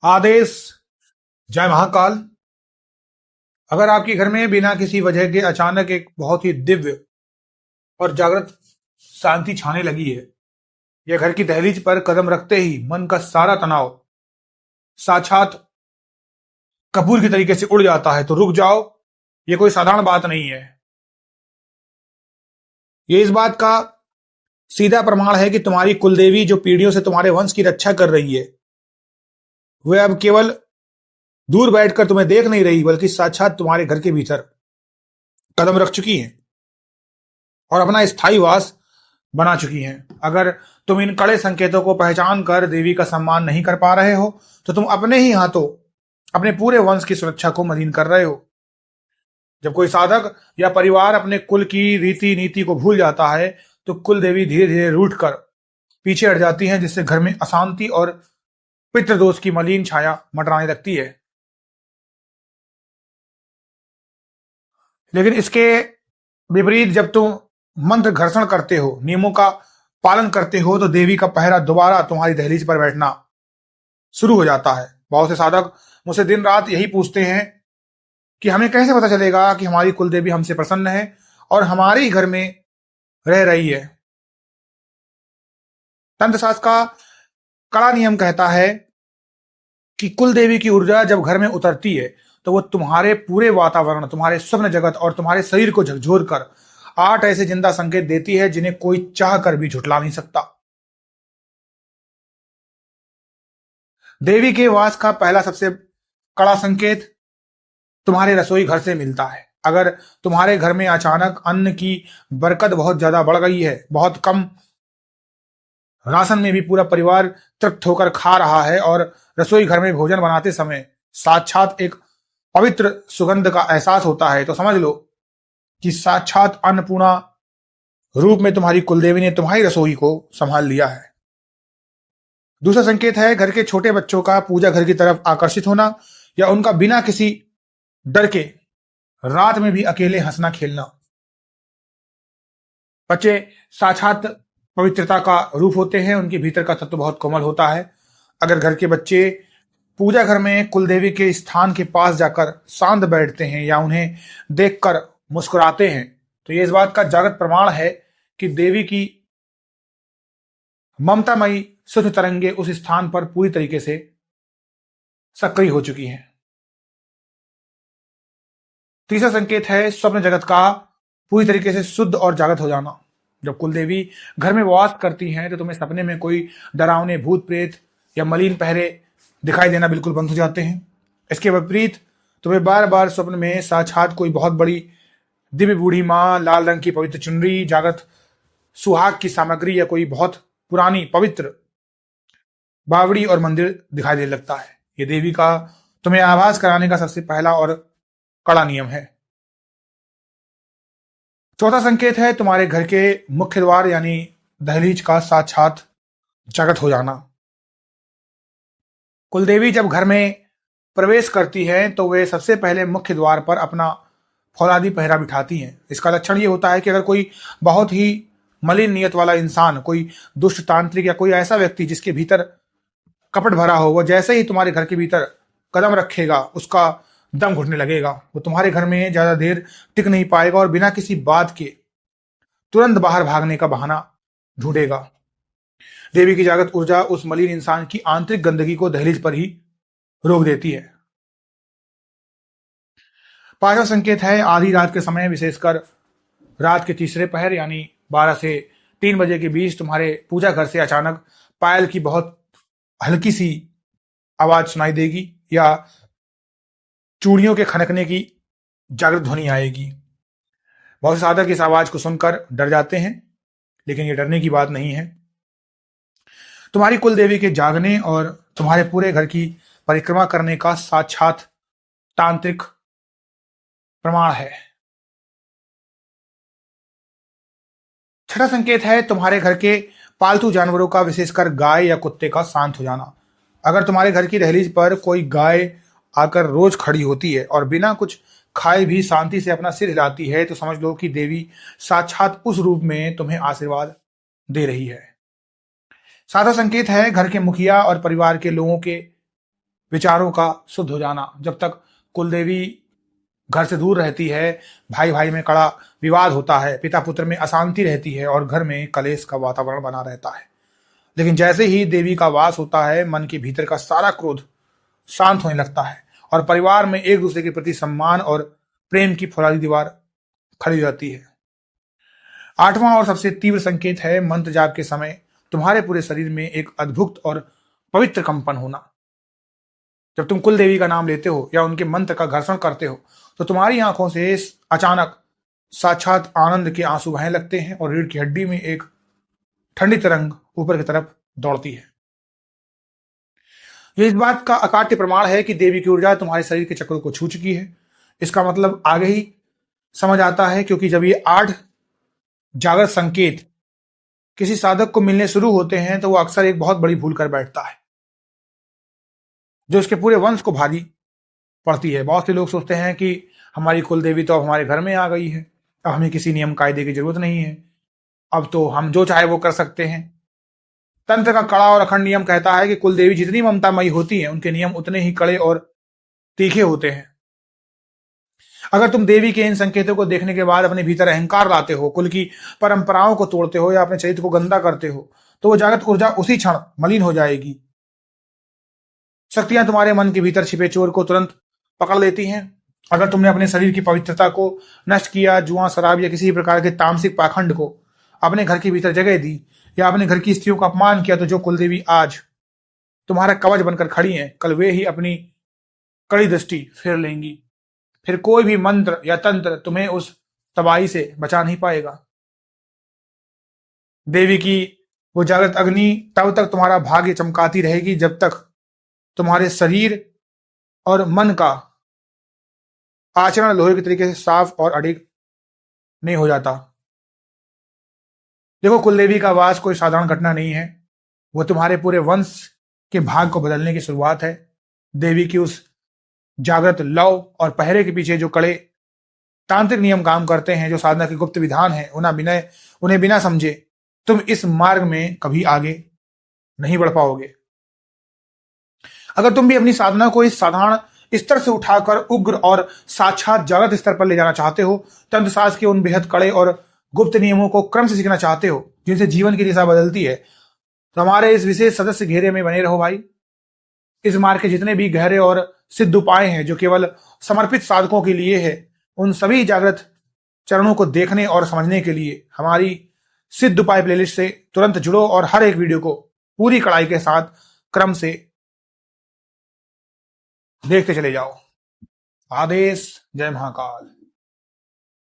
आदेश। जय महाकाल। अगर आपके घर में बिना किसी वजह के अचानक एक बहुत ही दिव्य और जागृत शांति छाने लगी है, या घर की दहलीज पर कदम रखते ही मन का सारा तनाव साक्षात कपूर की तरीके से उड़ जाता है, तो रुक जाओ। ये कोई साधारण बात नहीं है। ये इस बात का सीधा प्रमाण है कि तुम्हारी कुलदेवी, जो पीढ़ियों से तुम्हारे वंश की रक्षा कर रही है, वह अब केवल दूर बैठकर तुम्हें देख नहीं रही, बल्कि साक्षात तुम्हारे घर के भीतर कदम रख चुकी हैं और अपना स्थायी वास बना चुकी हैं। अगर तुम इन कड़े संकेतों को पहचान कर देवी का सम्मान नहीं कर पा रहे हो, तो तुम अपने ही हाथों अपने पूरे वंश की सुरक्षा को मलिन कर रहे हो। जब कोई साधक या परिवार अपने कुल की रीति नीति को भूल जाता है, तो कुल देवी धीरे धीरे रूठ कर पीछे हट जाती हैं, जिससे घर में अशांति और पितृदोष की मलिन छाया मंडराने लगती है। लेकिन इसके विपरीत, जब तुम मंत्र घर्षण करते हो, नियमों का पालन करते हो, तो देवी का पहरा दोबारा तुम्हारी दहलीज पर बैठना शुरू हो जाता है। बहुत से साधक मुझसे दिन रात यही पूछते हैं कि हमें कैसे पता चलेगा कि हमारी कुल देवी हमसे प्रसन्न है और हमारे ही घर में रह रही है। तंत्र शास्त्र का कड़ा नियम कहता है कि कुल देवी की ऊर्जा जब घर में उतरती है, तो वो तुम्हारे पूरे वातावरण, तुम्हारे स्वप्न जगत और तुम्हारे शरीर को झकझोर कर 8 ऐसे जिंदा संकेत देती है, जिन्हें कोई चाह कर भी झुठला नहीं सकता। देवी के वास का पहला सबसे कड़ा संकेत तुम्हारे रसोई घर से मिलता है। अगर तुम्हारे घर में अचानक अन्न की बरकत बहुत ज्यादा बढ़ गई है, बहुत कम राशन में भी पूरा परिवार तृप्त होकर खा रहा है, और रसोई घर में भोजन बनाते समय साक्षात एक पवित्र सुगंध का एहसास होता है, तो समझ लो कि साक्षात अन्नपूर्णा रूप में तुम्हारी कुलदेवी ने तुम्हारी रसोई को संभाल लिया है। दूसरा संकेत है घर के छोटे बच्चों का पूजा घर की तरफ आकर्षित होना, या उनका बिना किसी डर के रात में भी अकेले हंसना खेलना। बच्चे साक्षात पवित्रता का रूप होते हैं, उनके भीतर का तत्व बहुत कोमल होता है। अगर घर के बच्चे पूजा घर में कुलदेवी के स्थान के पास जाकर शांत बैठते हैं या उन्हें देखकर मुस्कुराते हैं, तो ये इस बात का जागृत प्रमाण है कि देवी की ममतामयी शुद्ध तरंगे उस स्थान पर पूरी तरीके से सक्रिय हो चुकी हैं। तीसरा संकेत है स्वप्न जगत का पूरी तरीके से शुद्ध और जागृत हो जाना। जब कुलदेवी घर में वास करती हैं, तो तुम्हें सपने में कोई डरावने भूत प्रेत या मलिन पहरे दिखाई देना बिल्कुल बंद हो जाते हैं। इसके विपरीत तुम्हें बार बार स्वप्न में साक्षात कोई बहुत बड़ी दिव्य बूढ़ी माँ, लाल रंग की पवित्र चुनरी, जागृत सुहाग की सामग्री या कोई बहुत पुरानी पवित्र बावड़ी और मंदिर दिखाई देने लगता है। ये देवी का तुम्हें आभास कराने का सबसे पहला और कड़ा नियम है। चौथा संकेत है तुम्हारे घर के मुख्य द्वार यानी दहलीज का साक्षात जागृत हो जाना। कुलदेवी जब घर में प्रवेश करती है, तो वे सबसे पहले मुख्य द्वार पर अपना फौलादी पहरा बिठाती हैं। इसका लक्षण ये होता है कि अगर कोई बहुत ही मलिन नियत वाला इंसान, कोई दुष्ट तांत्रिक या कोई ऐसा व्यक्ति जिसके भीतर कपट भरा हो, वह जैसे ही तुम्हारे घर के भीतर कदम रखेगा, उसका दम घुटने लगेगा। वो तुम्हारे घर में ज्यादा देर टिक नहीं पाएगा और बिना किसी बात के तुरंत बाहर भागने का बहाना ढूंढेगा। देवी की जागृत ऊर्जा उस मलिन इंसान की आंतरिक गंदगी को दहलीज पर ही रोक देती है। पांचवा संकेत है आधी रात के समय, विशेषकर रात के तीसरे पहर यानी 12 से 3 बजे के बीच तुम्हारे पूजा घर से अचानक पायल की बहुत हल्की सी आवाज सुनाई देगी, या चूड़ियों के खनकने की जागृत ध्वनि आएगी। बहुत से साधक इस आवाज को सुनकर डर जाते हैं, लेकिन यह डरने की बात नहीं है। तुम्हारी कुल देवी के जागने और तुम्हारे पूरे घर की परिक्रमा करने का साक्षात तांत्रिक प्रमाण है। छठा संकेत है तुम्हारे घर के पालतू जानवरों का, विशेषकर गाय या कुत्ते का शांत हो जाना। अगर तुम्हारे घर की दहलीज पर कोई गाय आकर रोज खड़ी होती है और बिना कुछ खाए भी शांति से अपना सिर हिलाती है, तो समझ लो कि देवी साक्षात उस रूप में तुम्हें आशीर्वाद दे रही है। सातवां संकेत है घर के मुखिया और परिवार के लोगों के विचारों का शुद्ध हो जाना। जब तक कुलदेवी घर से दूर रहती है, भाई भाई में कड़ा विवाद होता है, पिता पुत्र में अशांति रहती है और घर में कलेश का वातावरण बना रहता है। लेकिन जैसे ही देवी का वास होता है, मन के भीतर का सारा क्रोध शांत होने लगता है और परिवार में एक दूसरे के प्रति सम्मान और प्रेम की फौलादी दीवार खड़ी हो जाती है। आठवां और सबसे तीव्र संकेत है मंत्र जाप के समय तुम्हारे पूरे शरीर में एक अद्भुत और पवित्र कंपन होना। जब तुम कुल देवी का नाम लेते हो या उनके मंत्र का घर्षण करते हो, तो तुम्हारी आंखों से अचानक साक्षात आनंद के आंसू बहने लगते हैं और रीढ़ की हड्डी में एक ठंडी तरंग ऊपर की तरफ दौड़ती है। यह इस बात का अकाट्य प्रमाण है कि देवी की ऊर्जा तुम्हारे शरीर के चक्रों को छू चुकी है। इसका मतलब आगे ही समझ आता है, क्योंकि जब ये 8 जागृत संकेत किसी साधक को मिलने शुरू होते हैं, तो वो अक्सर एक बहुत बड़ी भूल कर बैठता है, जो उसके पूरे वंश को भारी पड़ती है। बहुत से लोग सोचते हैं कि हमारी कुल देवी तो अब हमारे घर में आ गई है, अब हमें किसी नियम कायदे की जरूरत नहीं है, अब तो हम जो चाहे वो कर सकते हैं। तंत्र का कड़ा और अखंड नियम कहता है कि कुल देवी जितनी ममतामयी होती है, उनके नियम उतने ही कड़े और तीखे होते हैं। अगर तुम देवी के इन संकेतों को देखने के बाद अपने भीतर अहंकार लाते हो, कुल की परंपराओं को तोड़ते हो या अपने चरित्र को गंदा करते हो, तो वो जागृत ऊर्जा उसी क्षण मलिन हो जाएगी। शक्तियां तुम्हारे मन के भीतर छिपे चोर को तुरंत पकड़ लेती हैं। अगर तुमने अपने शरीर की पवित्रता को नष्ट किया, जुआ, शराब या किसी प्रकार के तामसिक पाखंड को अपने घर के भीतर जगह दी या अपने घर की स्त्रियों का अपमान किया, तो जो कुलदेवी आज तुम्हारा कवच बनकर खड़ी हैं, कल वे ही अपनी कड़ी दृष्टि फेर लेंगी। फिर कोई भी मंत्र या तंत्र तुम्हें उस तबाही से बचा नहीं पाएगा। देवी की वो जागृत अग्नि तब तक तुम्हारा भाग्य चमकाती रहेगी जब तक तुम्हारे शरीर और मन का आचरण लोहे के तरीके से साफ और अडिग नहीं हो जाता। देखो, कुलदेवी का वास कोई साधारण घटना नहीं है, वो तुम्हारे पूरे वंश के भाग को बदलने की शुरुआत है। देवी की उस जागृत लव और पहरे के पीछे जो कड़े तांत्रिक नियम काम करते हैं, जो साधना के गुप्त विधान है, उन्हें बिना समझे तुम इस मार्ग में कभी आगे नहीं बढ़ पाओगे। अगर तुम भी अपनी साधना को इस साधारण स्तर से उठाकर उग्र और साक्षात जागृत स्तर पर ले जाना चाहते हो, तंत्र शास्त्र के उन बेहद कड़े और गुप्त नियमों को क्रम से सीखना चाहते हो जिनसे जीवन की दिशा बदलती है, तो हमारे इस विशेष सदस्य घेरे में बने रहो भाई। इस मार्ग के जितने भी गहरे और सिद्ध उपाय हैं, जो केवल समर्पित साधकों के लिए है, उन सभी जागृत चरणों को देखने और समझने के लिए हमारी सिद्ध उपाय प्लेलिस्ट से तुरंत जुड़ो और हर एक वीडियो को पूरी कड़ाई के साथ क्रम से देखते चले जाओ। आदेश। जय महाकाल।